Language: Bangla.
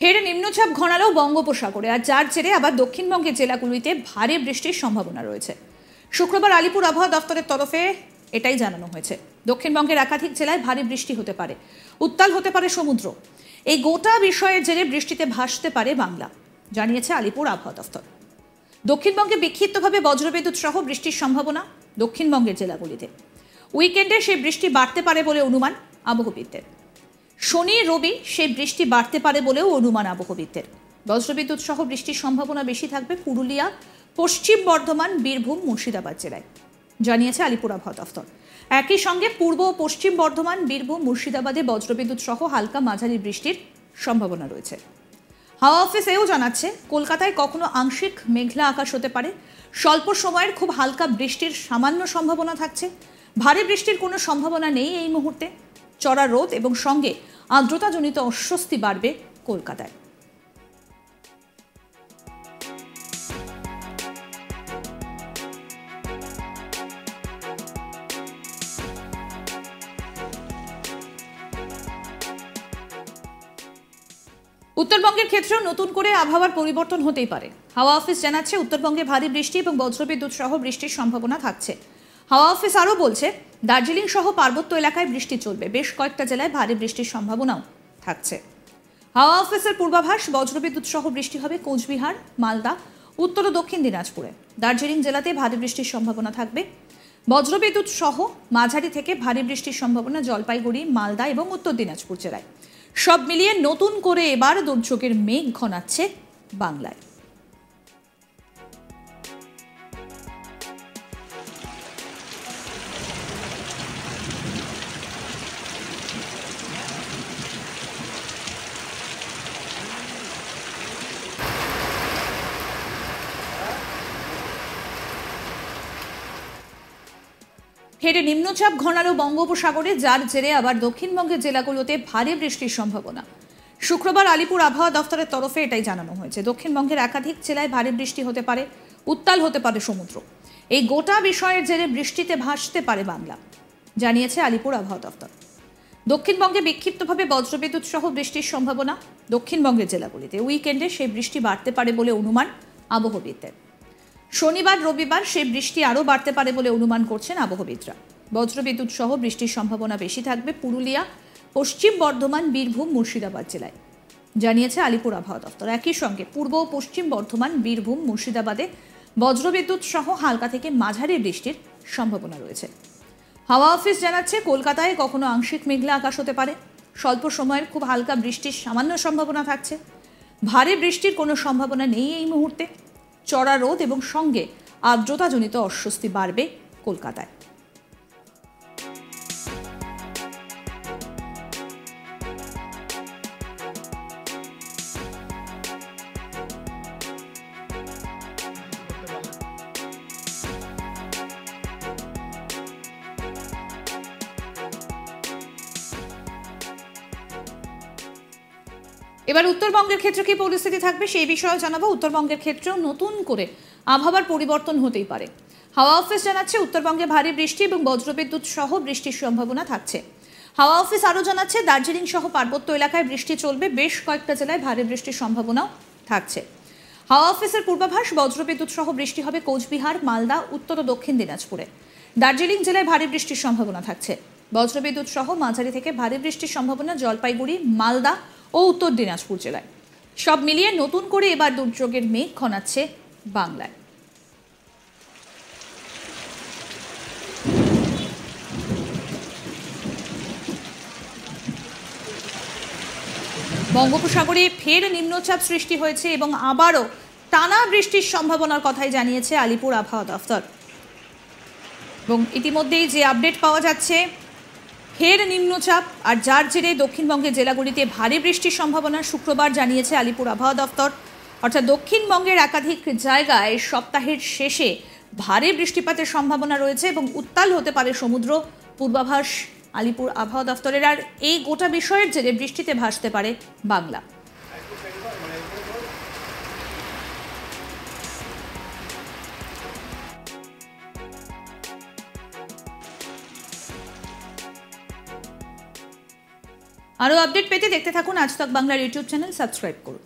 ফের নিম্নচাপ ঘনালো বঙ্গোপসাগরে, আর যার জেরে আবার দক্ষিণবঙ্গের জেলাগুলিতে ভারী বৃষ্টির সম্ভাবনা রয়েছে। শুক্রবার আলিপুর আবহাওয়া দফতরের তরফে এটাই জানানো হয়েছে। দক্ষিণবঙ্গের একাধিক জেলায় ভারী বৃষ্টি হতে পারে, উত্তাল হতে পারে সমুদ্র। এই গোটা বিষয়ের জেরে বৃষ্টিতে ভাসতে পারে বাংলা, জানিয়েছে আলিপুর আবহাওয়া দফতর। দক্ষিণবঙ্গে বিক্ষিপ্তভাবে বজ্রবিদ্যুৎ সহ বৃষ্টির সম্ভাবনা দক্ষিণবঙ্গের জেলাগুলিতে। উইকেন্ডে সেই বৃষ্টি বাড়তে পারে বলে অনুমান আবহবিদদের। শনি রবি সেই বৃষ্টি বাড়তে পারে বলেও অনুমান আবহবিদদের। বজ্রবিদ্যুৎ সহ বৃষ্টির সম্ভাবনা বেশি থাকবে পুরুলিয়া, পশ্চিম বর্ধমান, বীরভূম, মুর্শিদাবাদ জেলায়, জানিয়েছে আলিপুর আবহাওয়া দফতর। একই সঙ্গে পূর্ব ও পশ্চিম বর্ধমান, বীরভূম, মুর্শিদাবাদে বজ্রবিদ্যুৎ সহ হালকা মাঝারি বৃষ্টির সম্ভাবনা রয়েছে। হাওয়া অফিস এও জানাচ্ছে, কলকাতায় কখনো আংশিক মেঘলা আকাশ হতে পারে। স্বল্প সময়ের খুব হালকা বৃষ্টির সামান্য সম্ভাবনা থাকছে। ভারী বৃষ্টির কোনো সম্ভাবনা নেই এই মুহূর্তে। চড়া রোদ এবং সঙ্গে আর্দ্রতাজনিত অস্বস্তি বাড়বে কলকাতায়। উত্তরবঙ্গের ক্ষেত্রেও নতুন করে আবহাওয়ার পরিবর্তন হতেই পারে। হাওয়া অফিস জানাচ্ছে, উত্তরবঙ্গে ভারী বৃষ্টি এবং বজ্রবিদ্যুৎ সহ বৃষ্টির সম্ভাবনা থাকছে। হাওয়া অফিস আরও বলছে, দার্জিলিং সহ পার্বত্য এলাকায় বৃষ্টি চলবে, বেশ কয়েকটা জেলায় ভারী বৃষ্টির সম্ভাবনাও থাকছে। হাওয়া অফিসের পূর্বাভাস, বজ্রবিদ্যুৎ সহ বৃষ্টি হবে কোচবিহার, মালদা, উত্তর ও দক্ষিণ দিনাজপুরে। দার্জিলিং জেলাতে ভারী বৃষ্টির সম্ভাবনা থাকবে। বজ্রবিদ্যুৎ সহ মাঝারি থেকে ভারী বৃষ্টির সম্ভাবনা জলপাইগুড়ি, মালদা এবং উত্তর দিনাজপুর জেলায়। সব মিলিয়ে নতুন করে এবার দুর্যোগের মেঘ ঘনাচ্ছে বাংলায়। ফের নিম্নচাপ ঘনালো বঙ্গোপসাগরে, যার জেরে আবার দক্ষিণবঙ্গের জেলাগুলোতে ভারী বৃষ্টির সম্ভাবনা। শুক্রবার আলিপুর আবহাওয়া দফতরের তরফে এটাই জানানো হয়েছে। দক্ষিণবঙ্গের একাধিক জেলায় ভারী বৃষ্টি হতে পারে, উত্তাল হতে পারে সমুদ্র। এই গোটা বিষয়ের জেরে বৃষ্টিতে ভাসতে পারে বাংলা, জানিয়েছে আলিপুর আবহাওয়া দফতর। দক্ষিণবঙ্গে বিক্ষিপ্তভাবে বজ্রবিদ্যুৎ সহ বৃষ্টির সম্ভাবনা দক্ষিণবঙ্গের জেলাগুলিতে। উইকেন্ডে সেই বৃষ্টি বাড়তে পারে বলে অনুমান আবহবিদদের। শনিবার রবিবার সেই বৃষ্টি আরও বাড়তে পারে বলে অনুমান করছেন আবহবিদরা। বজ্রবিদ্যুৎ সহ বৃষ্টির সম্ভাবনা বেশি থাকবে পুরুলিয়া, পশ্চিম বর্ধমান, বীরভূম, মুর্শিদাবাদ জেলায়, জানিয়েছে আলিপুর আবহাওয়া দফতর। একই সঙ্গে পূর্ব ও পশ্চিম বর্ধমান, বীরভূম, মুর্শিদাবাদে বজ্রবিদ্যুৎ সহ হালকা থেকে মাঝারি বৃষ্টির সম্ভাবনা রয়েছে। হাওয়া অফিস জানাচ্ছে, কলকাতায় কখনো আংশিক মেঘলা আকাশ হতে পারে। স্বল্প সময়ের খুব হালকা বৃষ্টির সামান্য সম্ভাবনা থাকছে। ভারী বৃষ্টির কোনো সম্ভাবনা নেই এই মুহূর্তে। চড়া রোদ এবং সঙ্গে আর্দ্রতাজনিত অস্বস্তি বাড়বে কলকাতায়। এবার উত্তরবঙ্গের ক্ষেত্রে কি পরিস্থিতি থাকবে সেই বিষয়ে জানাবো। উত্তরবঙ্গের ক্ষেত্রেও নতুন করে আবহাওয়ার পরিবর্তন হতেই পারে। হাওয়া অফিস জানাচ্ছে, উত্তরবঙ্গে ভারী বৃষ্টি এবং বজ্রবিদ্যুৎ সহ বৃষ্টির সম্ভাবনা থাকছে। হাওয়া অফিস আরও জানাচ্ছে, দার্জিলিং সহ পার্বত্য এলাকায় বৃষ্টি চলবে, বেশ কয়েকটা জেলায় ভারী বৃষ্টির সম্ভাবনাও থাকছে। হাওয়া অফিসের পূর্বাভাস, বজ্রবিদ্যুৎ সহ বৃষ্টি হবে কোচবিহার, মালদা, উত্তর ও দক্ষিণ দিনাজপুরে। দার্জিলিং জেলায় ভারী বৃষ্টির সম্ভাবনা থাকছে। বজ্রবিদ্যুৎ সহ মাঝারি থেকে ভারী বৃষ্টির সম্ভাবনা জলপাইগুড়ি, মালদা ও উত্তর দিনাজপুর জেলায়। সব মিলিয়ে নতুন করে এবার দুর্যোগের মেঘ ঘনাচ্ছে বাংলায়। বঙ্গোপসাগরে ফের নিম্নচাপ সৃষ্টি হয়েছে এবং আবারও টানা বৃষ্টির সম্ভাবনার কথাই জানিয়েছে আলিপুর আবহাওয়া দফতর। এবং ইতিমধ্যেই যে আপডেট পাওয়া যাচ্ছে, ফের নিম্নচাপ, আর যার জেরে দক্ষিণবঙ্গের জেলাগুলিতে ভারী বৃষ্টির সম্ভাবনা শুক্রবার জানিয়েছে আলিপুর আবহাওয়া দফতর। অর্থাৎ দক্ষিণবঙ্গের একাধিক জায়গায় সপ্তাহের শেষে ভারী বৃষ্টিপাতের সম্ভাবনা রয়েছে এবং উত্তাল হতে পারে সমুদ্র, পূর্বাভাস আলিপুর আবহাওয়া দফতরের। আর এই গোটা বিষয়ের জেরে বৃষ্টিতে ভাসতে পারে বাংলা। আরও আপডেট পেতে দেখতে থাকুন আজ তক বাংলার ইউটিউব চ্যানেল, সাবস্ক্রাইব করুন।